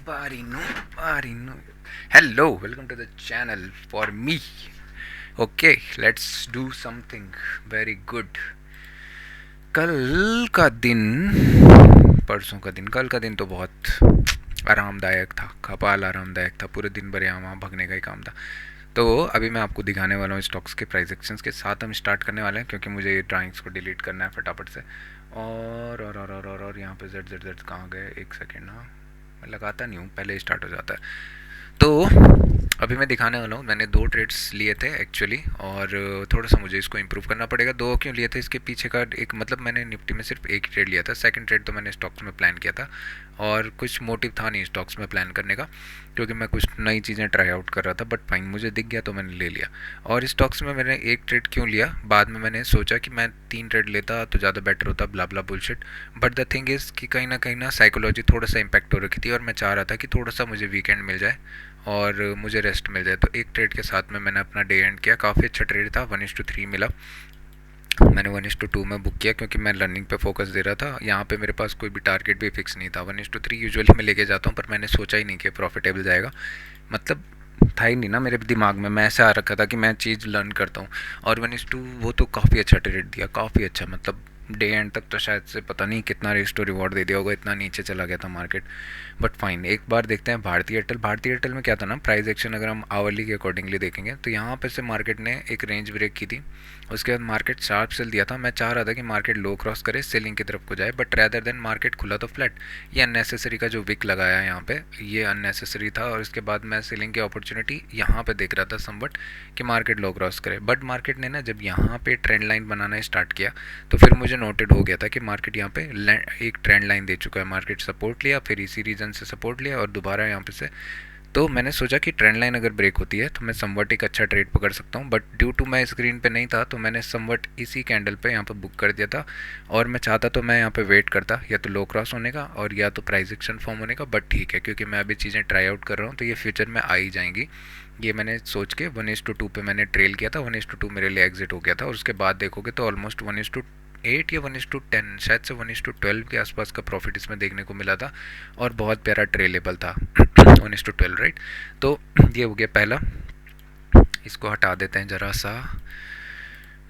Barino, Barino. Hello, welcome to the channel for me. Okay, let's do something very good. कल का दिन परसों का दिन कल का दिन तो बहुत आरामदायक था, कपाल आरामदायक था। पूरे दिन भर यहाँ वहाँ भगने का ही काम था। तो अभी मैं आपको दिखाने वाला हूँ स्टॉक्स के प्राइस एक्शंस के साथ हम स्टार्ट करने वाले हैं, क्योंकि मुझे ये ड्राइंग्स को डिलीट करना है फटाफट से। और यहाँ पे जेड जेड जेड कहाँ गए, एक सेकेंड ना, मैं लगाता नहीं हूँ, पहले ही स्टार्ट हो जाता है। तो अभी मैं दिखाने वाला हूँ, मैंने दो ट्रेड्स लिए थे एक्चुअली, और थोड़ा सा मुझे इसको इम्प्रूव करना पड़ेगा। दो क्यों लिए थे, इसके पीछे का एक मतलब, मैंने निफ्टी में सिर्फ एक ट्रेड लिया था, सेकंड ट्रेड तो मैंने स्टॉक्स में प्लान किया था, और कुछ मोटिव था नहीं स्टॉक्स में प्लान करने का, क्योंकि मैं कुछ नई चीज़ें ट्राई आउट कर रहा था। बट फाइन, मुझे दिख गया तो मैंने ले लिया। और स्टॉक्स में मैंने एक ट्रेड क्यों लिया, बाद में मैंने सोचा कि मैं 3 ट्रेड लेता तो ज़्यादा बेटर होता, blah blah bullshit. But the thing is कि कहीं ना साइकोलॉजी थोड़ा सा इम्पैक्ट हो रखी थी, और मैं चाह रहा था कि थोड़ा सा मुझे वीकेंड मिल जाए और मुझे रेस्ट मिल जाए। तो एक ट्रेड के साथ में मैंने अपना डे एंड किया। काफ़ी अच्छा ट्रेड था, 1:3 मिला। मैंने 1:2 में बुक किया, क्योंकि मैं लर्निंग पे फोकस दे रहा था। यहाँ पे मेरे पास कोई भी टारगेट भी फिक्स नहीं था। 1:3 यूजुअली मैं लेके जाता हूँ, पर मैंने सोचा ही नहीं कि प्रॉफिटेबल जाएगा। मतलब था ही नहीं ना मेरे दिमाग में, मैं ऐसे आ रखा था कि मैं चीज़ लर्न करता हूँ। और 1:2 वो तो काफ़ी अच्छा ट्रेड दिया, काफ़ी अच्छा। मतलब डे एंड तक तो शायद से पता नहीं कितना रेस्ट टू रिवॉर्ड दे दिया होगा, इतना नीचे चला गया था मार्केट। बट फाइन, एक बार देखते हैं भारतीय एयरटेल। भारतीय एयरटेल में क्या था ना, प्राइस एक्शन अगर हम आवरली के अकॉर्डिंगली देखेंगे तो यहाँ पे से मार्केट ने एक रेंज ब्रेक की थी। उसके बाद मार्केट शार्प सेल दिया था। मैं चाह रहा था कि मार्केट लो क्रॉस करे, सेलिंग की तरफ को जाए, बट रैदर देन मार्केट खुला तो फ्लैट। ये अननेसेसरी का जो विक लगाया यहाँ पे, ये अननेसेसरी था। और इसके बाद मैं सेलिंग की अपॉर्चुनिटी यहाँ पे देख रहा था समवट, कि मार्केट लो क्रॉस करे। बट मार्केट ने ना जब यहाँ पे ट्रेंड लाइन बनाना स्टार्ट किया, तो फिर मुझे नोटेड हो गया था कि मार्केट यहाँ पे एक ट्रेंड लाइन दे चुका है। मार्केट सपोर्ट लिया, फिर इसी रीजन से सपोर्ट लिया, और दोबारा यहाँ पे से। तो मैंने सोचा कि ट्रेंड लाइन अगर ब्रेक होती है तो मैं समवट एक अच्छा ट्रेड पकड़ सकता हूँ। बट ड्यू टू मैं स्क्रीन पे नहीं था, तो मैंने समवट इसी कैंडल पे यहाँ पे बुक कर दिया था। और मैं चाहता तो मैं यहाँ पे वेट करता, या तो लो क्रॉस होने का और या तो प्राइस एक्शन फॉर्म होने का। बट ठीक है, क्योंकि मैं अभी चीज़ें ट्राई आउट कर रहा हूँ, तो ये फ्यूचर में आ ही जाएंगी। ये मैंने सोच के 1:2 पे मैंने ट्रेल किया था। 1:2 मेरे लिए एग्जिट हो गया था, और उसके बाद देखोगे तो ऑलमोस्ट 1:8 या 1:10, शायद से 1:12 के आसपास का प्रॉफिट इसमें देखने को मिला था, और बहुत प्यारा ट्रेलेबल था। 1:12 राइट। तो ये हो गया पहला, इसको हटा देते हैं ज़रा सा।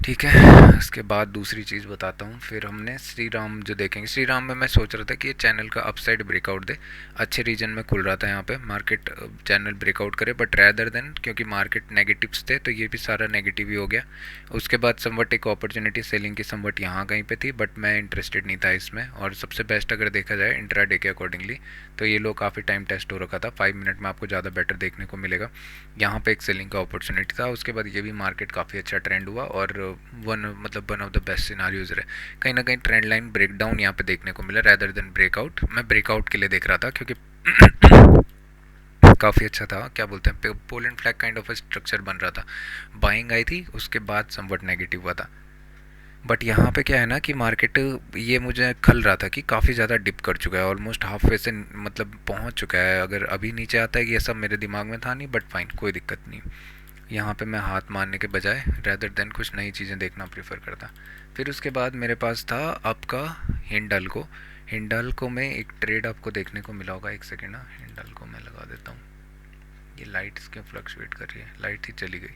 ठीक है, इसके बाद दूसरी चीज़ बताता हूँ। फिर हमने श्री राम जो देखेंगे, श्री राम में मैं सोच रहा था कि ये चैनल का अपसाइड ब्रेकआउट दे। अच्छे रीजन में खुल रहा था यहाँ पे, मार्केट चैनल ब्रेकआउट करे, बट रैदर देन क्योंकि मार्केट नेगेटिव्स थे, तो ये भी सारा नेगेटिव ही हो गया। उसके बाद समवट एक अपॉर्चुनिटी सेलिंग की समवट यहाँ कहीं पे थी, बट मैं इंटरेस्टेड नहीं था इसमें। और सबसे बेस्ट अगर देखा जाए इंट्राडे के अकॉर्डिंगली, तो ये लोग काफ़ी टाइम टेस्ट हो रखा था। 5 मिनट में आपको ज़्यादा बेटर देखने को मिलेगा। यहाँ पे एक सेलिंग का अपॉर्चुनिटी था। उसके बाद ये भी मार्केट काफ़ी अच्छा ट्रेंड हुआ, और one of the best scenarios रहे। कहीं ना कहीं ट्रेंड लाइन ब्रेकडाउन यहाँ पे देखने को मिला, रैदर देन ब्रेकआउट। मैं ब्रेकआउट के लिए देख रहा था, क्योंकि काफ़ी अच्छा था, क्या बोलते हैं, pole and flag kind of structure बन रहा था। बाइंग आई थी, उसके बाद समवट नेगेटिव हुआ था। बट यहाँ पे क्या है ना कि मार्केट, ये मुझे खल रहा था कि काफ़ी ज़्यादा डिप कर चुका है, ऑलमोस्ट हाफ वे से मतलब पहुँच चुका है। अगर अभी नीचे आता है कि ये सब मेरे दिमाग में था नहीं, बट फाइन, कोई दिक्कत नहीं। यहाँ पे मैं हाथ मारने के बजाय रैदर देन कुछ नई चीज़ें देखना प्रेफर करता। फिर उसके बाद मेरे पास था आपका हिंडल को। हिंडल को मैं एक ट्रेड आपको देखने को मिला होगा, एक सेकेंड ना, हिंडल को मैं लगा देता हूँ। ये लाइट्स क्यों फ्लक्चुएट कर रही है, लाइट ही चली गई।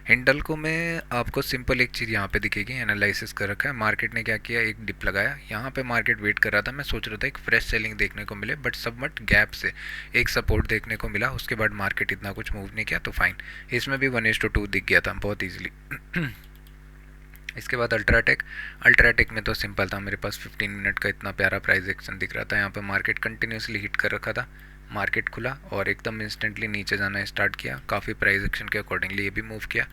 हिंडल को मैं आपको सिंपल एक चीज़ यहाँ पे दिखेगी, एनालिसिस कर रखा है। मार्केट ने क्या किया, एक डिप लगाया, यहाँ पे मार्केट वेट कर रहा था। मैं सोच रहा था एक फ्रेश सेलिंग देखने को मिले, बट सबमट गैप से एक सपोर्ट देखने को मिला। उसके बाद मार्केट इतना कुछ मूव नहीं किया, तो फाइन। इसमें भी 1:2 दिख गया था बहुत ईजिली। इसके बाद अल्ट्राटेक। अल्ट्राटेक में तो सिंपल था, मेरे पास 15 मिनट का इतना प्यारा प्राइस एक्शन दिख रहा था। यहाँ पे मार्केट कंटिन्यूसली हिट कर रखा था। मार्केट खुला और एकदम इंस्टेंटली नीचे जाना स्टार्ट किया, काफ़ी प्राइस एक्शन के अकॉर्डिंगली ये भी मूव किया।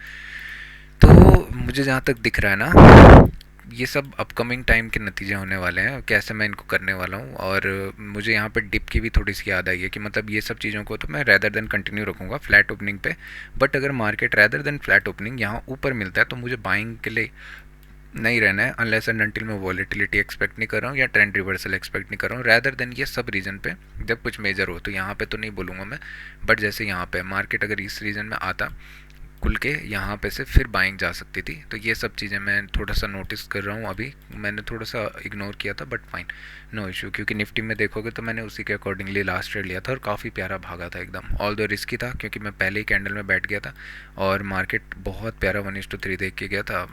तो मुझे जहाँ तक दिख रहा है ना, ये सब अपकमिंग टाइम के नतीजे होने वाले हैं, कैसे मैं इनको करने वाला हूँ। और मुझे यहाँ पे डिप की भी थोड़ी सी याद आई है, कि मतलब ये सब चीज़ों को तो मैं रैदर देन कंटिन्यू रखूँगा फ्लैट ओपनिंग पे। बट अगर market rather than flat opening यहाँ ऊपर मिलता है, तो मुझे बाइंग के लिए नहीं रहना है, अनलेस एंड अनटिल मैं वॉलेटिलिटी एक्सपेक्ट नहीं कर रहा हूँ, या ट्रेंड रिवर्सल एक्सपेक्ट नहीं कर रहा हूँ। रैदर देन ये सब रीजन पे जब कुछ मेजर हो, तो यहाँ पे तो नहीं बोलूँगा मैं। बट जैसे यहाँ पे मार्केट अगर इस रीजन में आता, खुल के यहाँ पे से फिर बाइंग जा सकती थी। तो ये सब चीज़ें मैं थोड़ा सा नोटिस कर रहा हूँ अभी। मैंने थोड़ा सा इग्नोर किया था, बट फाइन, नो इशू, क्योंकि निफ्टी में देखोगे तो मैंने उसी के अकॉर्डिंगली लास्ट ट्रेड लिया था और काफ़ी प्यारा भागा था एकदम। ऑल दो रिस्की था क्योंकि मैं पहले ही कैंडल में बैठ गया था और मार्केट बहुत प्यारा 1:3 देख के गया था।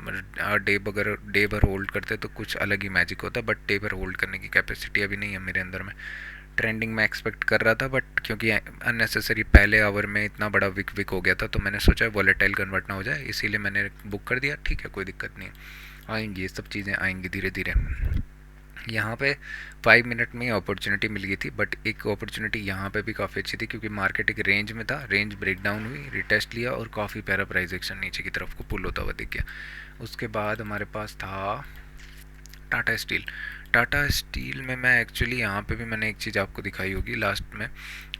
डे अगर डे भर होल्ड करते तो कुछ अलग ही मैजिक होता, बट डे भर होल्ड करने की कैपेसिटी अभी नहीं है मेरे अंदर में। ट्रेंडिंग में एक्सपेक्ट कर रहा था, बट क्योंकि अननेसेसरी पहले आवर में इतना बड़ा विक विक हो गया था, तो मैंने सोचा वॉलेटाइल कन्वर्ट ना हो जाए, इसीलिए मैंने बुक कर दिया। ठीक है, कोई दिक्कत नहीं, आएंगी ये सब चीज़ें, आएंगी धीरे धीरे। यहाँ पे 5 मिनट में अपॉर्चुनिटी मिल गई थी, बट एक अपॉर्चुनिटी यहाँ पे भी काफ़ी अच्छी थी क्योंकि मार्केट एक रेंज में था, रेंज ब्रेक डाउन हुई, रिटेस्ट लिया और काफ़ी प्यारा प्राइस एक्शन नीचे की तरफ को पुल होता हुआ दिख गया। उसके बाद हमारे पास था टाटा स्टील। टाटा स्टील में मैं एक्चुअली यहाँ पे भी मैंने एक चीज़ आपको दिखाई होगी लास्ट में,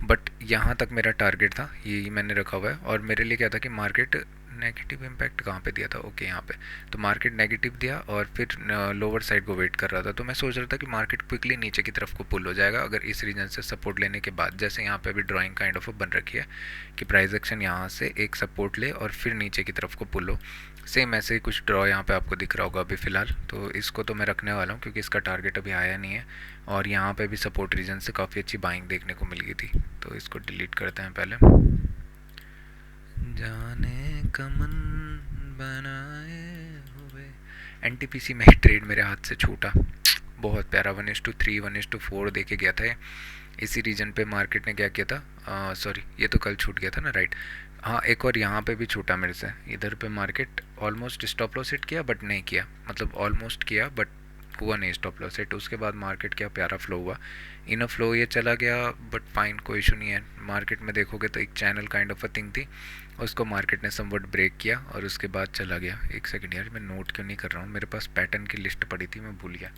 बट यहाँ तक मेरा टारगेट था, यही मैंने रखा हुआ है। और मेरे लिए क्या था कि मार्केट नेगेटिव इम्पैक्ट कहाँ पे दिया था, ओके यहाँ पे, तो मार्केट नेगेटिव दिया और फिर लोअर साइड को वेट कर रहा था। तो मैं सोच रहा था कि मार्केट क्विकली नीचे की तरफ को पुल हो जाएगा अगर इस रीजन से सपोर्ट लेने के बाद। जैसे यहाँ पे भी ड्राइंग काइंड ऑफ बन रखी है कि प्राइस एक्शन यहाँ से एक सपोर्ट ले और फिर नीचे की तरफ को पुल हो। सेम ऐसे ही कुछ ड्रॉ यहाँ पे आपको दिख रहा होगा अभी फ़िलहाल। तो इसको तो मैं रखने वाला हूँ क्योंकि इसका टारगेट अभी आया नहीं है और यहाँ पे भी सपोर्ट रीजन से काफ़ी अच्छी बाइंग देखने को मिल गई थी। तो इसको डिलीट करते हैं पहले। जाने का मन बनाए हुए, एनटीपीसी में ही ट्रेड मेरे हाथ से छूटा, बहुत प्यारा 1:3 1:4 देके गया था। इसी रीजन पे मार्केट ने क्या किया था, सॉरी ये तो कल छूट गया था ना, राइट। हाँ, एक और यहाँ पे भी छूटा मेरे से। इधर पे market almost stop loss hit किया बट नहीं किया, मतलब ऑलमोस्ट किया बट हुआ नहीं स्टॉप लॉस हिट। उसके बाद मार्केट क्या प्यारा फ्लो हुआ, इन फ्लो ये चला गया, बट फाइन, कोई इशू नहीं है। मार्केट में देखोगे तो एक channel kind of a thing थी, उसको मार्केट ने समवट ब्रेक किया और उसके बाद चला गया। एक सेकंड यार, मैं नोट क्यों नहीं कर रहा हूँ, मेरे पास पैटर्न की लिस्ट पड़ी थी, मैं भूल गया।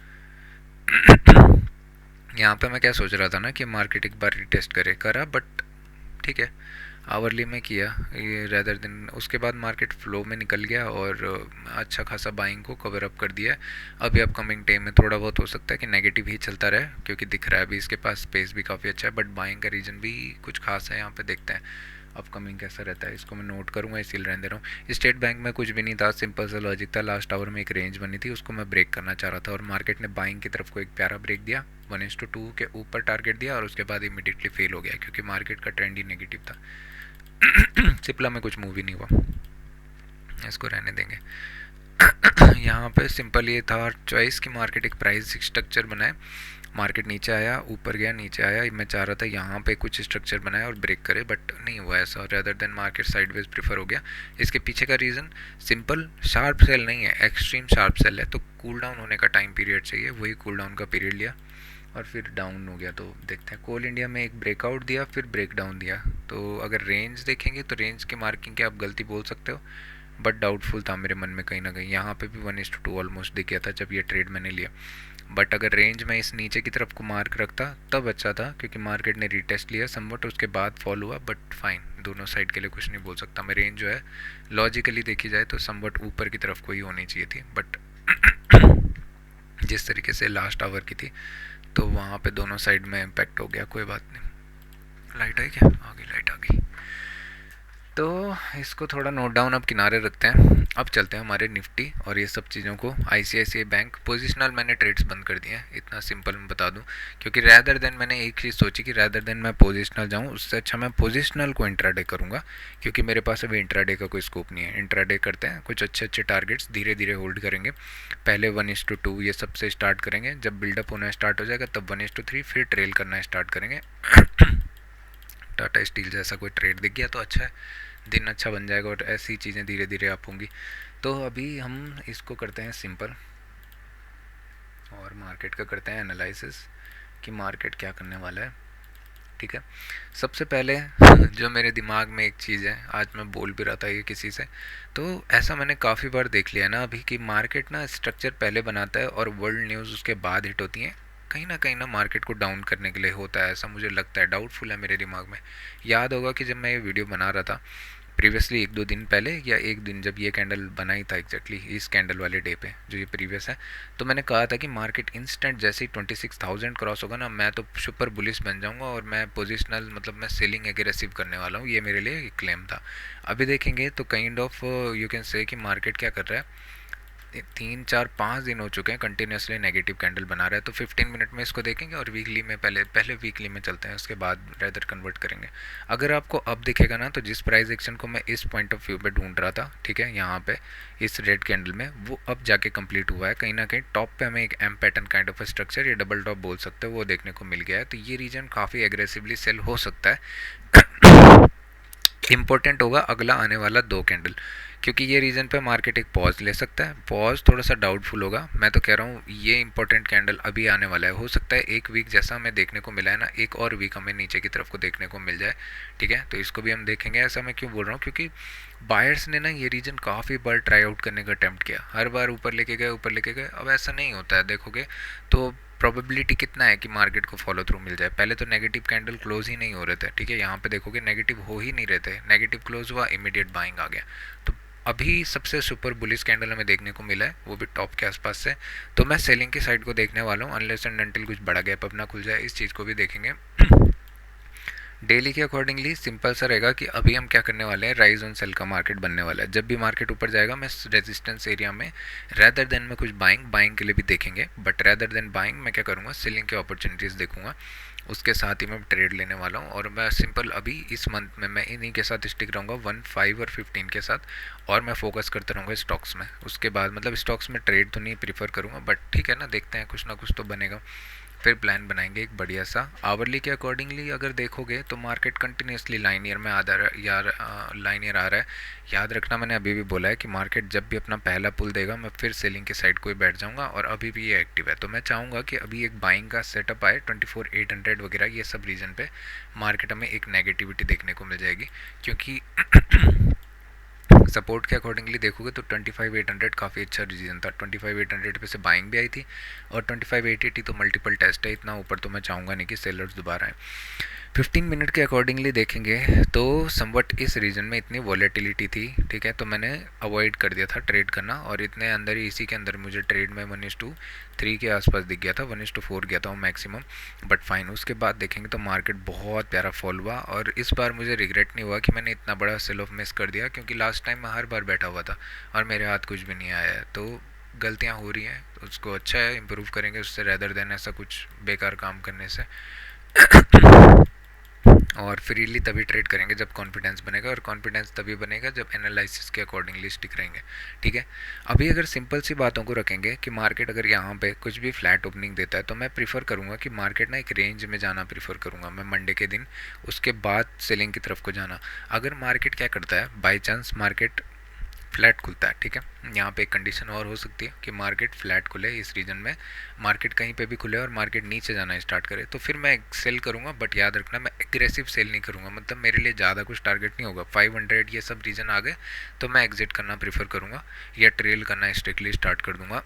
यहाँ पे मैं क्या सोच रहा था ना कि मार्केट एक बार रिटेस्ट करा, बट ठीक है, आवरली में किया ये रैदर दिन। उसके बाद मार्केट फ्लो में निकल गया और अच्छा खासा बाइंग को कवर अप कर दिया। अभी अपकमिंग टाइम में थोड़ा बहुत हो सकता है कि नेगेटिव ही चलता रहे क्योंकि दिख रहा है अभी इसके पास स्पेस भी काफ़ी अच्छा है, बट बाइंग का रीजन भी कुछ खास है यहाँ पे, देखते हैं अपकमिंग कैसा रहता है। इसको मैं नोट करूँगा, इसीलिए रहने दे रहा हूँ। स्टेट बैंक में कुछ भी नहीं था, सिंपल सा लॉजिक था। लास्ट आवर में एक रेंज बनी थी, उसको मैं ब्रेक करना चाह रहा था और मार्केट ने बाइंग की तरफ को एक प्यारा ब्रेक दिया, 1:2 के ऊपर टारगेट दिया और उसके बाद इमीडिएटली फेल हो गया क्योंकि मार्केट का ट्रेंड ही नेगेटिव था। सिप्ला में कुछ मूव ही नहीं हुआ, इसको रहने देंगे। यहाँ पे सिंपल ये था चॉइस कि मार्केट एक प्राइस स्ट्रक्चर बनाए, मार्केट नीचे आया ऊपर गया नीचे आया, मैं चाह रहा था यहाँ पे कुछ स्ट्रक्चर बनाए और ब्रेक करे, बट नहीं हुआ ऐसा, rather than market sideways prefer हो गया। इसके पीछे का रीज़न सिंपल, शार्प सेल नहीं है, एक्सट्रीम शार्प सेल है, तो कूल डाउन होने का टाइम पीरियड चाहिए, वही कूल डाउन का पीरियड लिया और फिर डाउन हो गया। तो देखते हैं, कोल इंडिया में एक ब्रेकआउट दिया फिर ब्रेक डाउन दिया। तो अगर रेंज देखेंगे तो रेंज की मार्किंग की आप गलती बोल सकते हो, बट डाउटफुल था मेरे मन में कहीं ना कहीं। यहाँ पे भी 1:2 ऑलमोस्ट दिख गया था जब ये ट्रेड मैंने लिया, बट अगर रेंज में इस नीचे की तरफ को मार्क रखता तब अच्छा था क्योंकि मार्केट ने रिटेस्ट लिया समवट, उसके बाद फॉल हुआ, बट फाइन, दोनों साइड के लिए कुछ नहीं बोल सकता मैं। रेंज जो है लॉजिकली देखी जाए तो समवट ऊपर की तरफ को ही होनी चाहिए थी, बट जिस तरीके से लास्ट आवर की थी तो वहाँ पे दोनों साइड में इम्पैक्ट हो गया। कोई बात नहीं, लाइट आई क्या, आ गई लाइट आ गई। तो इसको थोड़ा नोट डाउन अब किनारे रखते हैं। अब चलते हैं हमारे निफ्टी और ये सब चीज़ों को। आईसीआईसीआई बैंक पोजिशनल मैंने ट्रेड्स बंद कर दिए हैं, इतना सिंपल मैं बता दूं, क्योंकि रैदर देन मैंने एक चीज़ सोची कि रैदर देन मैं पोजिशनल जाऊं, उससे अच्छा मैं पोजिशनल को इंट्राडे करूंगा क्योंकि मेरे पास अभी इंट्राडे का कोई स्कोप नहीं है। इंट्राडे करते हैं, कुछ अच्छे अच्छे टारगेट्स धीरे धीरे होल्ड करेंगे। पहले 1:2 ये सबसे स्टार्ट करेंगे, जब बिल्डअप होना स्टार्ट हो जाएगा तब 1:3 फिर ट्रेल करना स्टार्ट करेंगे। टाटा स्टील जैसा कोई ट्रेड दिख गया तो अच्छा है, दिन अच्छा बन जाएगा और ऐसी चीज़ें धीरे धीरे आप होंगी। तो अभी हम इसको करते हैं सिंपल और मार्केट का करते हैं एनालिसिस कि मार्केट क्या करने वाला है। ठीक है, सबसे पहले जो मेरे दिमाग में एक चीज़ है, आज मैं बोल भी रहा था ये किसी से, तो ऐसा मैंने काफ़ी बार देख लिया ना अभी कि मार्केट ना स्ट्रक्चर पहले बनाता है और वर्ल्ड न्यूज़ उसके बाद हिट होती हैं। कहीं ना मार्केट को डाउन करने के लिए होता है ऐसा, मुझे लगता है, डाउटफुल है मेरे दिमाग में। याद होगा कि जब मैं ये वीडियो बना रहा था प्रीवियसली 1-2 दिन पहले या एक दिन जब ये कैंडल बना ही था एग्जैक्टली इस कैंडल वाले डे पे जो ये प्रीवियस है, तो मैंने कहा था कि मार्केट इंस्टेंट जैसे ही 26,000 क्रॉस होगा ना, मैं तो सुपर बुलिश बन जाऊंगा और मैं पोजिशनल मतलब मैं सेलिंग एग्रेसिव करने वाला हूँ। ये मेरे लिए एक क्लेम था। अभी देखेंगे तो kind of you can say कि मार्केट क्या कर रहा है, 3-4-5 दिन हो चुके हैं कंटिन्यूसली नेगेटिव कैंडल बना रहा है। तो 15 मिनट में इसको देखेंगे और वीकली में पहले वीकली में चलते हैं, उसके बाद रेदर कन्वर्ट करेंगे। अगर आपको अब दिखेगा ना, तो जिस प्राइस एक्शन को मैं इस पॉइंट ऑफ व्यू पे ढूंढ रहा था, ठीक है, यहाँ पे इस रेड कैंडल में, वो अब जाके कंप्लीट हुआ है। कहीं ना कहीं टॉप पे हमें एक M pattern kind of structure, ये डबल टॉप बोल सकते हो, वो देखने को मिल गया है। तो ये रीजन काफ़ी एग्रेसिवली सेल हो सकता है। इम्पोर्टेंट होगा अगला आने वाला 2 कैंडल, क्योंकि ये रीजन पे मार्केट एक पॉज ले सकता है। पॉज थोड़ा सा डाउटफुल होगा, मैं तो कह रहा हूँ ये इंपॉर्टेंट कैंडल अभी आने वाला है। हो सकता है एक वीक जैसा हमें देखने को मिला है ना, एक और वीक हमें नीचे की तरफ को देखने को मिल जाए, ठीक है। तो इसको भी हम देखेंगे। ऐसा मैं क्यों बोल रहा हूँ, क्योंकि बायर्स ने ना ये रीजन काफ़ी बार ट्राई आउट करने का अटैम्प्ट किया, हर बार ऊपर लेके गए। अब ऐसा नहीं होता है, देखोगे तो प्रोबेबिलिटी कितना है कि मार्केट को फॉलो थ्रू मिल जाए। पहले तो नेगेटिव कैंडल क्लोज ही नहीं हो रहे थे, ठीक है, यहाँ पे देखोगे नेगेटिव हो ही नहीं रहे थे, नेगेटिव क्लोज हुआ, इमीडिएट बाइंग आ गया। तो अभी सबसे सुपर बुलिश कैंडल हमें देखने को मिला है, वो भी टॉप के आसपास से। तो मैं सेलिंग की साइड को देखने वाला हूँ, अनलेस एंड अनटिल कुछ बड़ा गैप अपना खुल जाए, इस चीज़ को भी देखेंगे। डेली के अकॉर्डिंगली सिंपल सा रहेगा कि अभी हम क्या करने वाले हैं, राइज ऑन सेल का मार्केट बनने वाला है। जब भी मार्केट ऊपर जाएगा, मैं रेजिस्टेंस एरिया में रैदर देन मैं कुछ बाइंग के लिए भी देखेंगे, बट रैदर देन बाइंग मैं क्या करूँगा, सेलिंग की अपॉर्चुनिटीज़ देखूंगा। उसके साथ ही मैं ट्रेड लेने वाला हूँ। और मैं सिंपल अभी इस मंथ में मैं इन्हीं के साथ स्टिक रहूँगा, 1, 5 और 15 के साथ, और मैं फोकस करता रहूँगा स्टॉक्स में। उसके बाद मतलब स्टॉक्स में ट्रेड तो नहीं प्रीफर करूँगा, बट ठीक है ना, देखते हैं, कुछ ना कुछ तो बनेगा। फिर प्लान बनाएंगे एक बढ़िया सा आवरली के अकॉर्डिंगली। अगर देखोगे तो मार्केट कंटिन्यूसली लाइन ईयर में लाइन ईयर आ रहा है। याद रखना, मैंने अभी भी बोला है कि मार्केट जब भी अपना पहला पुल देगा, मैं फिर सेलिंग के साइड को ही बैठ जाऊंगा, और अभी भी ये एक्टिव है। तो मैं चाहूँगा कि अभी एक बाइंग का सेटअप आए, 24,800 वगैरह ये सब रीजन पे मार्केट में एक नेगेटिविटी देखने को मिल जाएगी, क्योंकि सपोर्ट के अकॉर्डिंगली देखोगे तो 25,800 काफ़ी अच्छा रीजन था। 25,800 पे से बाइंग भी आई थी, और 25,880 तो मल्टीपल टेस्ट है, इतना ऊपर तो मैं चाहूँगा नहीं कि सेलर्स दोबारा आए। 15 मिनट के अकॉर्डिंगली देखेंगे तो समवट इस रीजन में इतनी वॉलेटिलिटी थी, ठीक है, तो मैंने अवॉइड कर दिया था ट्रेड करना, और इतने अंदर ही इसी के अंदर मुझे ट्रेड में 1:3 के आसपास दिख गया था, 1:4 गया था वो मैक्सिमम, बट फाइन। उसके बाद देखेंगे तो मार्केट बहुत प्यारा फॉल हुआ, और इस बार मुझे रिग्रेट नहीं हुआ कि मैंने इतना बड़ा सेल ऑफ मिस कर दिया, क्योंकि लास्ट टाइम मैं हर बार बैठा हुआ था और मेरे हाथ कुछ भी नहीं आया है। तो गलतियाँ हो रही हैं, उसको अच्छा है, इम्प्रूव करेंगे उससे, रेदर देन ऐसा कुछ बेकार काम करने से। और फ्रीली तभी ट्रेड करेंगे जब कॉन्फिडेंस बनेगा, और कॉन्फिडेंस तभी बनेगा जब एनालिसिस के अकॉर्डिंगली स्टिक रहेंगे, ठीक है। अभी अगर सिंपल सी बातों को रखेंगे कि मार्केट अगर यहाँ पे कुछ भी फ्लैट ओपनिंग देता है, तो मैं प्रीफर करूँगा कि मार्केट ना एक रेंज में जाना प्रीफर करूँगा मैं मंडे के दिन, उसके बाद सेलिंग की तरफ को जाना। अगर मार्केट क्या करता है, बाई चांस मार्केट फ्लैट खुलता है, ठीक है, यहाँ पे एक कंडीशन और हो सकती है कि मार्केट फ्लैट खुले इस रीजन में, मार्केट कहीं पे भी खुले और मार्केट नीचे जाना स्टार्ट करे, तो फिर मैं सेल करूँगा। बट याद रखना, मैं एग्रेसिव सेल नहीं करूँगा, मतलब मेरे लिए ज़्यादा कुछ टारगेट नहीं होगा। 500 ये सब रीजन आ गए तो मैं एग्जिट करना प्रीफर करूँगा, या ट्रेल करना स्ट्रिक्टली स्टार्ट कर दूँगा।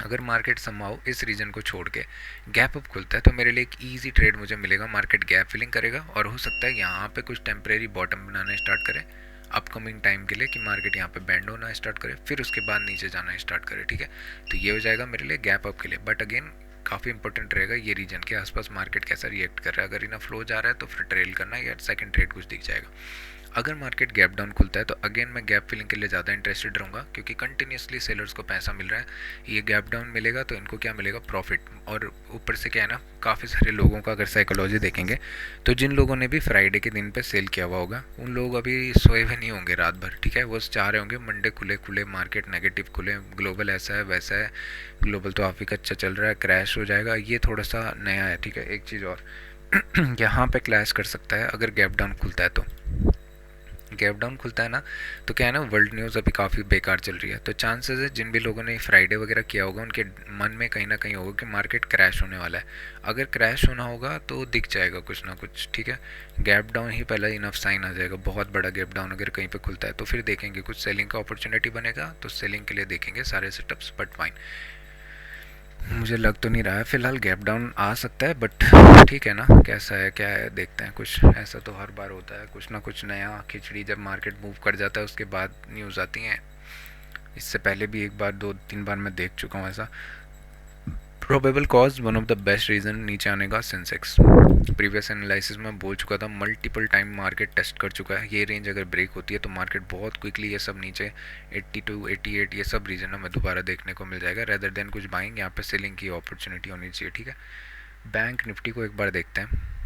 अगर मार्केट समहाउ इस रीजन को छोड़ के गैप अप खुलता है, तो मेरे लिए एक ईजी ट्रेड मुझे मिलेगा। मार्केट गैप फिलिंग करेगा, और हो सकता है यहाँ पे कुछ टेम्परेरी बॉटम बनाना स्टार्ट करे अपकमिंग टाइम के लिए, कि मार्केट यहाँ पे बैंड होना स्टार्ट करे, फिर उसके बाद नीचे जाना स्टार्ट करे, ठीक है। तो ये हो जाएगा मेरे लिए गैप अप के लिए। बट अगेन काफ़ी इंपॉर्टेंट रहेगा ये रीजन के आसपास मार्केट कैसा रिएक्ट कर रहा है। अगर इनफ फ्लो जा रहा है तो फिर ट्रेल करना, या सेकंड ट्रेड कुछ दिख जाएगा। अगर मार्केट गैप डाउन खुलता है तो अगेन मैं गैप फिलिंग के लिए ज़्यादा इंटरेस्टेड रहूँगा, क्योंकि कंटिन्यूसली सेलर्स को पैसा मिल रहा है। ये गैप डाउन मिलेगा तो इनको क्या मिलेगा, प्रॉफिट। और ऊपर से क्या है ना, काफ़ी सारे लोगों का अगर साइकोलॉजी देखेंगे तो जिन लोगों ने भी फ्राइडे के दिन पे सेल किया हुआ होगा, उन लोग अभी सोए हुए नहीं होंगे रात भर, ठीक है। वो चाह रहे होंगे मंडे खुले मार्केट नेगेटिव खुले, ग्लोबल ऐसा है वैसा है, ग्लोबल तो काफ़ी अच्छा चल रहा है, क्रैश हो जाएगा। ये थोड़ा सा नया है, ठीक है। एक चीज़ और यहाँ पे क्लैश कर सकता है अगर गैप डाउन खुलता है, तो गैप डाउन खुलता है ना, तो क्या है ना, वर्ल्ड न्यूज़ अभी काफ़ी बेकार चल रही है, तो चांसेस है जिन भी लोगों ने फ्राइडे वगैरह किया होगा उनके मन में कहीं ना कहीं होगा कि मार्केट क्रैश होने वाला है। अगर क्रैश होना होगा तो दिख जाएगा कुछ ना कुछ, ठीक है। गैप डाउन ही पहला इनफ साइन आ जाएगा, बहुत बड़ा गैप डाउन अगर कहीं पे खुलता है तो फिर देखेंगे कुछ सेलिंग का अपॉर्चुनिटी बनेगा, तो सेलिंग के लिए देखेंगे सारे सेटअप्स, बट फाइन। मुझे लग तो नहीं रहा है फ़िलहाल गैप डाउन आ सकता है, बट ठीक है ना, कैसा है क्या है देखते हैं। कुछ ऐसा तो हर बार होता है, कुछ ना कुछ नया खिचड़ी जब मार्केट मूव कर जाता है उसके बाद न्यूज़ आती हैं। इससे पहले भी एक बार दो तीन बार मैं देख चुका हूँ ऐसा। Probable cause one of the best reason नीचे आने का सेंसेक्स, प्रीवियस एनालिसिस में बोल चुका था, मल्टीपल टाइम मार्केट टेस्ट कर चुका है। ये रेंज अगर ब्रेक होती है तो मार्केट बहुत क्विकली ये सब नीचे 82 88 ये सब रीजन हमें दोबारा देखने को मिल जाएगा। रेदर देन कुछ बाइंग, यहाँ पे सेलिंग की अपॉर्चुनिटी होनी चाहिए। ठीक है, बैंक निफ्टी को एक बार देखते हैं।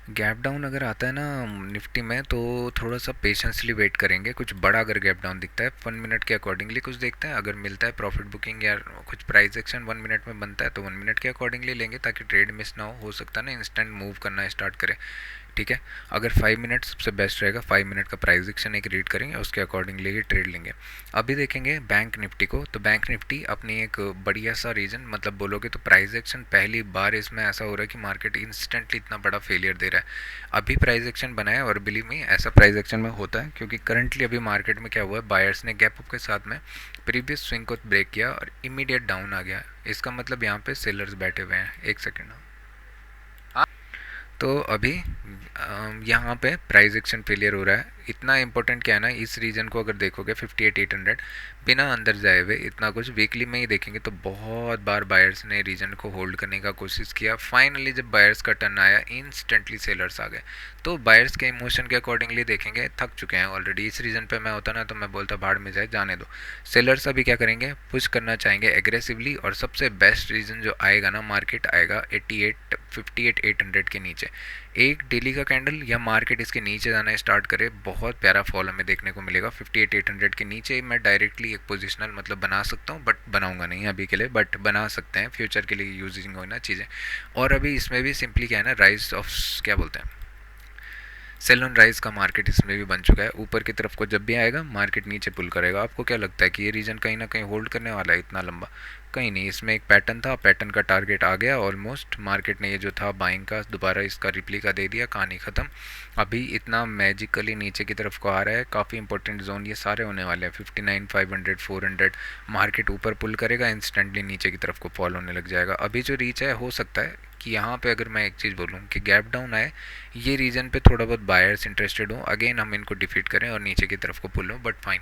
गैप डाउन अगर आता है ना निफ्टी में तो थोड़ा सा पेशेंसली वेट करेंगे। कुछ बड़ा अगर गैप डाउन दिखता है 1 मिनट के अकॉर्डिंगली कुछ देखते हैं। अगर मिलता है प्रॉफिट बुकिंग या कुछ प्राइस एक्शन 1 मिनट में बनता है तो 1 मिनट के अकॉर्डिंगली लेंगे, ताकि ट्रेड मिस ना हो सकता है ना इंस्टेंट मूव करना स्टार्ट करे। ठीक है, अगर 5 मिनट सबसे बेस्ट रहेगा, 5 मिनट का प्राइस एक्शन एक रीड करेंगे, उसके अकॉर्डिंगली ही ट्रेड लेंगे। अभी देखेंगे बैंक निफ्टी को, तो बैंक निफ्टी अपनी एक बढ़िया सा रीजन, मतलब बोलोगे तो प्राइस एक्शन पहली बार इसमें ऐसा हो रहा है कि मार्केट इंस्टेंटली इतना बड़ा फेलियर दे रहा है। अभी प्राइस एक्शन बनाया और बिलीव मी ऐसा प्राइस एक्शन में होता है, क्योंकि करंटली अभी मार्केट में क्या हुआ है, बायर्स ने गैप अप के साथ में प्रीवियस स्विंग को ब्रेक किया और इमीडिएट डाउन आ गया। इसका मतलब यहाँ पे सेलर्स बैठे हुए हैं। एक सेकेंड, तो अभी यहाँ पे प्राइस एक्शन फेलियर हो रहा है। इतना इंपॉर्टेंट क्या है ना, इस रीजन को अगर देखोगे 58,800 बिना अंदर जाए हुए, इतना कुछ वीकली में ही देखेंगे तो बहुत बार बायर्स ने रीजन को होल्ड करने का कोशिश किया। फाइनली जब बायर्स का टर्न आया इंस्टेंटली सेलर्स आ गए। तो बायर्स के इमोशन के अकॉर्डिंगली देखेंगे थक चुके हैं ऑलरेडी। इस रीजन पे मैं होता ना तो मैं बोलता भाड़ में जाए, जाने दो। सेलर्स अभी क्या करेंगे, पुश करना चाहेंगे एग्रेसिवली, और सबसे बेस्ट रीजन जो आएगा ना, मार्केट आएगा 58,800 के नीचे। एक डेली का कैंडल या मार्केट इसके नीचे जाना स्टार्ट करे, बहुत प्यारा फॉल हमें देखने को मिलेगा। 58,800 के नीचे मैं डायरेक्टली एक पोजिशनल मतलब बना सकता हूँ, बट बनाऊंगा नहीं अभी के लिए, बट बना सकते हैं फ्यूचर के लिए यूजिंग हो ना चीज़ें। और अभी इसमें भी सिंपली क्या है ना, राइज ऑफ क्या बोलते हैं, सेल ऑन राइज का मार्केट इसमें भी बन चुका है। ऊपर की तरफ को जब भी आएगा मार्केट नीचे पुल करेगा। आपको क्या लगता है कि ये रीजन कहीं ना कहीं होल्ड करने वाला है इतना लंबा? कहीं नहीं, इसमें एक पैटर्न था, पैटर्न का टारगेट आ गया ऑलमोस्ट। मार्केट ने ये जो था बाइंग का दोबारा इसका रिप्लिका दे दिया, कहानी ख़त्म। अभी इतना मैजिकली नीचे की तरफ को आ रहा है, काफ़ी इंपॉर्टेंट जोन ये सारे होने वाले हैं। 59, 500, 400 मार्केट ऊपर पुल करेगा, इंस्टेंटली नीचे की तरफ को फॉल होने लग जाएगा। अभी जो रीच है, हो सकता है कि यहाँ पे अगर मैं एक चीज़ बोलूँ कि गैप डाउन आए, ये रीजन पे थोड़ा बहुत बायर्स इंटरेस्टेड हो, अगेन हम इनको डिफीट करें और नीचे की तरफ को पुल हो, बट फाइन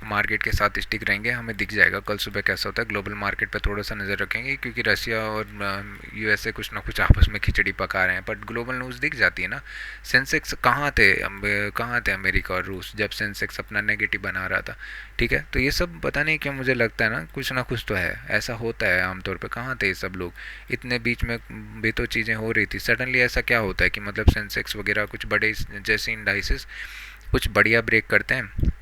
मार्केट के साथ स्टिक रहेंगे। हमें दिख जाएगा कल सुबह कैसा होता है। ग्लोबल मार्केट पे थोड़ा सा नज़र रखेंगे, क्योंकि रशिया और यूएसए कुछ ना कुछ आपस में खिचड़ी पका रहे हैं, बट ग्लोबल न्यूज़ दिख जाती है ना। सेंसेक्स कहाँ थे अमेरिका और रूस जब सेंसेक्स अपना नेगेटिव बना रहा था? ठीक है, तो ये सब पता नहीं क्यों मुझे लगता है ना कुछ तो है, ऐसा होता है आमतौर पे। कहाँ थे ये सब लोग इतने बीच में भी तो चीज़ें हो रही थी, सडनली ऐसा क्या होता है कि मतलब सेंसेक्स वगैरह कुछ बड़े जैसे इंडाइसिस कुछ बढ़िया ब्रेक करते हैं,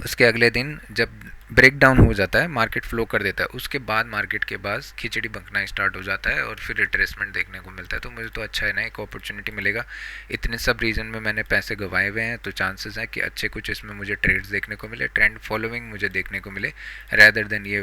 उसके अगले दिन जब ब्रेक डाउन हो जाता है मार्केट फ्लो कर देता है, उसके बाद मार्केट के पास खिचड़ी बकना स्टार्ट हो जाता है और फिर रिट्रेसमेंट देखने को मिलता है। तो मुझे तो अच्छा है ना, एक अपॉर्चुनिटी मिलेगा। इतने सब रीजन में मैंने पैसे गंवाए हुए हैं, तो चांसेस हैं कि अच्छे कुछ इसमें मुझे ट्रेड्स देखने को मिले, ट्रेंड फॉलोइंग मुझे देखने को मिले, रैदर देन ये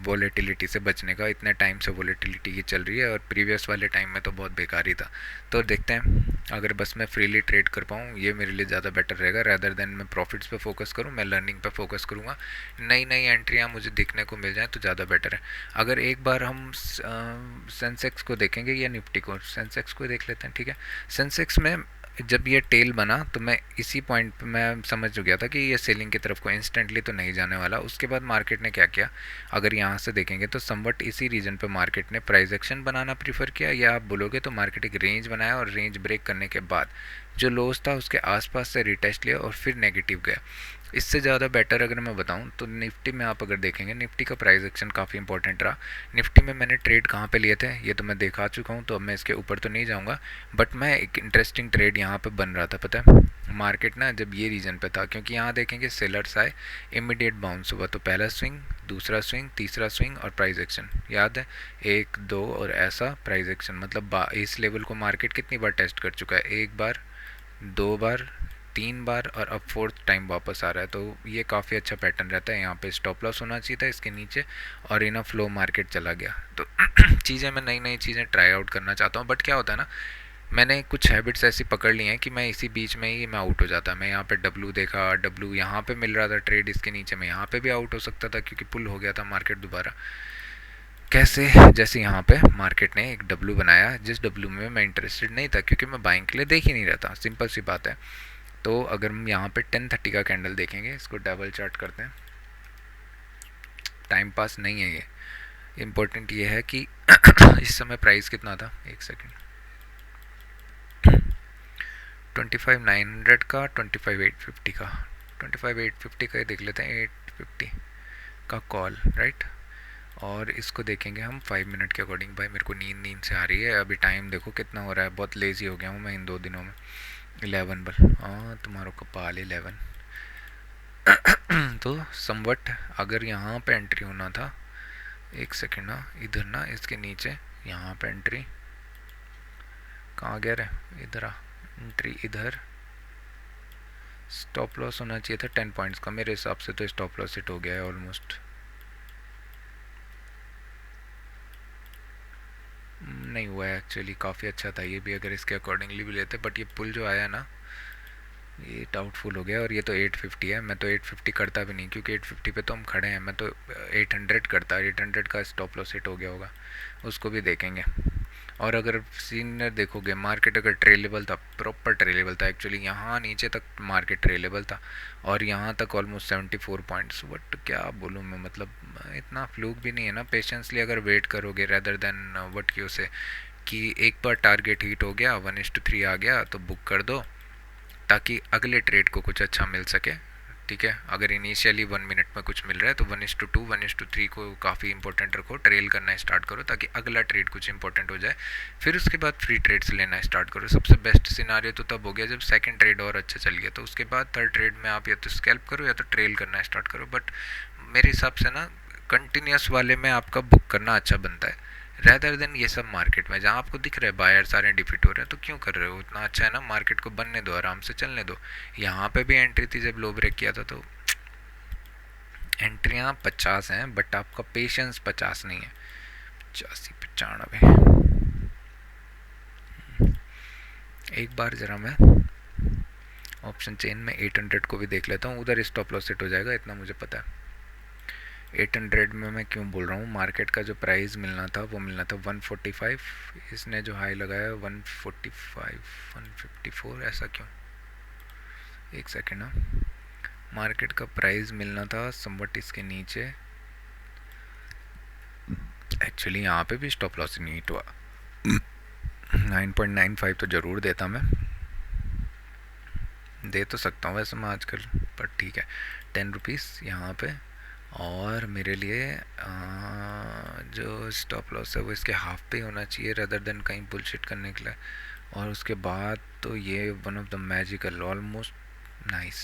वोलेटिलिटी से बचने का। इतने टाइम से वोलेटिलिटी ही चल रही है और प्रीवियस वाले टाइम में तो बहुत बेकार ही था। तो देखते हैं, अगर बस मैं फ्रीली ट्रेड कर पाऊँ ये मेरे लिए ज़्यादा बेटर रहेगा, रैदर देन मैं प्रॉफिट्स पे फोकस करूँ, मैं लर्निंग पे फोकस करूँगा। नई नई एंट्रियाँ मुझे दिखने को मिल जाएँ तो ज़्यादा बेटर है। अगर एक बार हम सेंसेक्स को देखेंगे या निफ्टी को, सेंसेक्स को देख लेते हैं। ठीक है, सेंसेक्स में जब ये टेल बना तो मैं इसी पॉइंट पे मैं समझ गया था कि ये सेलिंग की तरफ को इंस्टेंटली तो नहीं जाने वाला। उसके बाद मार्केट ने क्या किया, अगर यहाँ से देखेंगे तो समवट इसी रीजन पे मार्केट ने प्राइस एक्शन बनाना प्रीफर किया, या आप बोलोगे तो मार्केट एक रेंज बनाया और रेंज ब्रेक करने के बाद जो लोस था उसके आसपास से रिटेस्ट लिया और फिर नेगेटिव गया। इससे ज़्यादा बेटर अगर मैं बताऊं तो निफ्टी में आप अगर देखेंगे, निफ्टी का प्राइस एक्शन काफ़ी इंपॉर्टेंट रहा। निफ्टी में मैंने ट्रेड कहाँ पे लिए थे ये तो मैं दिखा चुका हूँ, तो अब मैं इसके ऊपर तो नहीं जाऊँगा, बट मैं एक इंटरेस्टिंग ट्रेड यहाँ पे बन रहा था। पता है मार्केट ना जब ये रीजन पे था, क्योंकि यहाँ देखेंगे सेलर्स आए, इमीडिएट बाउंस हुआ, तो पहला स्विंग, दूसरा स्विंग, तीसरा स्विंग और प्राइस एक्शन, याद है 1 2 और ऐसा प्राइस एक्शन। मतलब इस लेवल को मार्केट कितनी बार टेस्ट कर चुका है, 1 बार, 2 बार, 3 बार, और अब 4th टाइम वापस आ रहा है। तो ये काफ़ी अच्छा पैटर्न रहता है। यहाँ पे स्टॉप लॉस होना चाहिए था इसके नीचे, और इनफ फ्लो मार्केट चला गया। तो चीज़ें मैं नई नई चीज़ें ट्राई आउट करना चाहता हूँ, बट क्या होता है ना, मैंने कुछ हैबिट्स ऐसी पकड़ ली हैं कि मैं इसी बीच में ही मैं आउट हो जाता। मैं यहाँ पे डब्लू देखा, डब्लू यहाँ पे मिल रहा था ट्रेड, इसके नीचे मैं यहाँ पे भी आउट हो सकता था क्योंकि पुल हो गया था मार्केट दोबारा। कैसे, जैसे यहाँ पे मार्केट ने एक डब्ल्यू बनाया, जिस डब्ल्यू में मैं इंटरेस्टेड नहीं था क्योंकि मैं बाइंग के लिए देख ही नहीं रहा था, सिंपल सी बात है। तो अगर हम यहाँ पे 10:30 का कैंडल देखेंगे, इसको डबल चार्ट करते हैं, टाइम पास नहीं है ये, इम्पोर्टेंट ये है कि इस समय प्राइस कितना था, एक सेकेंड, 25,900 का, 25,850 का, 25,850 का ही देख लेते हैं, 850 का कॉल, राइट। और इसको देखेंगे हम 5 मिनट के अकॉर्डिंग। भाई मेरे को नींद नींद से आ रही है, अभी टाइम देखो कितना हो रहा है, बहुत लेज़ी हो गया हूँ मैं इन 2 दिनों में। 11 बल, हाँ तुम्हारा कपाल 11। तो समवट अगर यहाँ पे एंट्री होना था, एक सेकेंड ना, इधर ना इसके नीचे यहाँ पे एंट्री, कहाँ गया रे, इधर आ, एंट्री इधर, स्टॉप लॉस होना चाहिए था 10 पॉइंट्स का, मेरे हिसाब से तो स्टॉप लॉस हिट हो गया है ऑलमोस्ट। नहीं हुआ है एक्चुअली, काफ़ी अच्छा था ये भी अगर इसके अकॉर्डिंगली भी लेते, बट ये पुल जो आया ना ये डाउटफुल हो गया। और ये तो 850 है, मैं तो 850 करता भी नहीं क्योंकि 850 पे तो हम खड़े हैं, मैं तो 800 करता, 800 का स्टॉप लॉस हिट हो गया होगा, उसको भी देखेंगे। और अगर सीनियर देखोगे, मार्केट अगर ट्रेलेबल था, प्रॉपर ट्रेलेबल था एक्चुअली, यहाँ नीचे तक मार्केट ट्रेलेबल था और यहाँ तक ऑलमोस्ट 74 पॉइंट्स, बट क्या बोलूँ मैं, मतलब इतना फ्लूक भी नहीं है ना, पेशेंसली अगर वेट करोगे रेदर देन वट क्यों से कि एक बार टारगेट हिट हो गया, 1:3 आ गया तो बुक कर दो ताकि अगले ट्रेड को कुछ अच्छा मिल सके। ठीक है, अगर इनिशियली 1 मिनट में कुछ मिल रहा है तो 1:2 1:3 को काफ़ी इंपॉर्टेंट रखो, ट्रेल करना स्टार्ट करो ताकि अगला ट्रेड कुछ इंपॉर्टेंट हो जाए, फिर उसके बाद फ्री ट्रेड्स लेना स्टार्ट करो। सबसे बेस्ट सिनारियो तो तब हो गया जब सेकंड ट्रेड और अच्छा चल गया, तो उसके बाद थर्ड ट्रेड में आप या तो स्कैल्प करो या तो ट्रेल करना स्टार्ट करो। बट मेरे हिसाब से ना कंटिन्यूस वाले में आपका बुक करना अच्छा बनता है रैदर देन ये सब मार्केट में जहाँ आपको दिख रहा है बायर सारे डिफिट हो रहे हैं, तो क्यों कर रहे हो, उतना अच्छा है ना, मार्केट को बनने दो, आराम से चलने दो। यहाँ पे भी एंट्री थी जब लो ब्रेक किया था, तो एंट्रियाँ 50 हैं बट आपका पेशेंस 50 नहीं है, 85 95। एक बार ज़रा मैं ऑप्शन चेन में 800 को भी देख लेता हूँ, उधर स्टॉप लॉस सेट हो जाएगा, इतना मुझे पता है। 800 में मैं क्यों बोल रहा हूँ, मार्केट का जो प्राइस मिलना था वो मिलना था 145, इसने जो हाई लगाया 145 154, ऐसा क्यों, एक सेकेंड ना, मार्केट का प्राइस मिलना था समवट इसके नीचे, एक्चुअली यहाँ पे भी स्टॉप लॉस नहीं हिट हुआ। 9.95 तो ज़रूर देता मैं, दे तो सकता हूँ वैसे मैं आजकल, पर ठीक है, 10 रुपीज़ यहाँ पे। और मेरे लिए जो स्टॉप लॉस है वो इसके हाफ पे होना चाहिए रदर देन कहीं बुलशिट करने के लिए। और उसके बाद तो ये one of the magical almost nice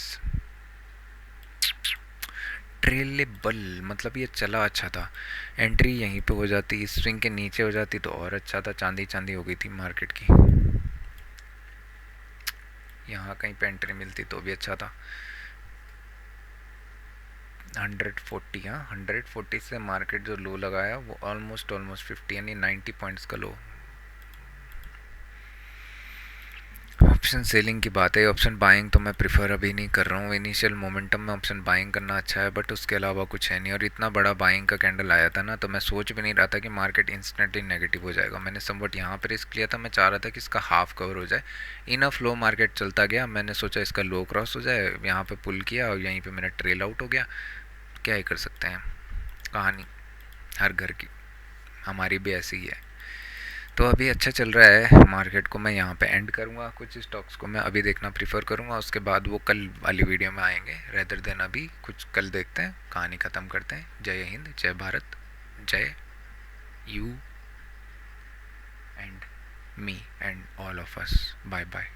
tolerable, मतलब ये चला अच्छा था, एंट्री यहीं पे हो जाती, इस स्विंग के नीचे हो जाती तो और अच्छा था, चांदी चांदी हो गई थी मार्केट की, यहाँ कहीं पे एंट्री मिलती तो भी अच्छा था। 140, हाँ 140 से मार्केट जो लो लगाया वो ऑलमोस्ट 50 यानी 90 पॉइंट्स का लो। ऑप्शन सेलिंग की बात है, ऑप्शन बाइंग तो मैं प्रिफर अभी नहीं कर रहा हूँ, इनिशियल मोमेंटम में ऑप्शन बाइंग करना अच्छा है बट उसके अलावा कुछ है नहीं। और इतना बड़ा बाइंग का कैंडल आया था ना, तो मैं सोच भी नहीं रहा था कि मार्केट इंस्टेंटली नेगेटिव हो जाएगा, मैंने समवट यहाँ पर रिस्क लिया था, मैं चाह रहा था कि इसका हाफ कवर हो जाए, इनफ लो मार्केट चलता गया, मैंने सोचा इसका लो क्रॉस हो जाए, यहाँ पर पुल किया और यहीं पर मेरा ट्रेल आउट हो गया, क्या ही कर सकते हैं, कहानी हर घर की, हमारी भी ऐसी ही है। तो अभी अच्छा चल रहा है मार्केट को, मैं यहाँ पे एंड करूँगा, कुछ स्टॉक्स को मैं अभी देखना प्रीफर करूँगा, उसके बाद वो कल वाली वीडियो में आएंगे रेदर देन अभी कुछ कल देखते हैं, कहानी ख़त्म करते हैं। जय हिंद, जय भारत, जय you and me and all of us, bye bye.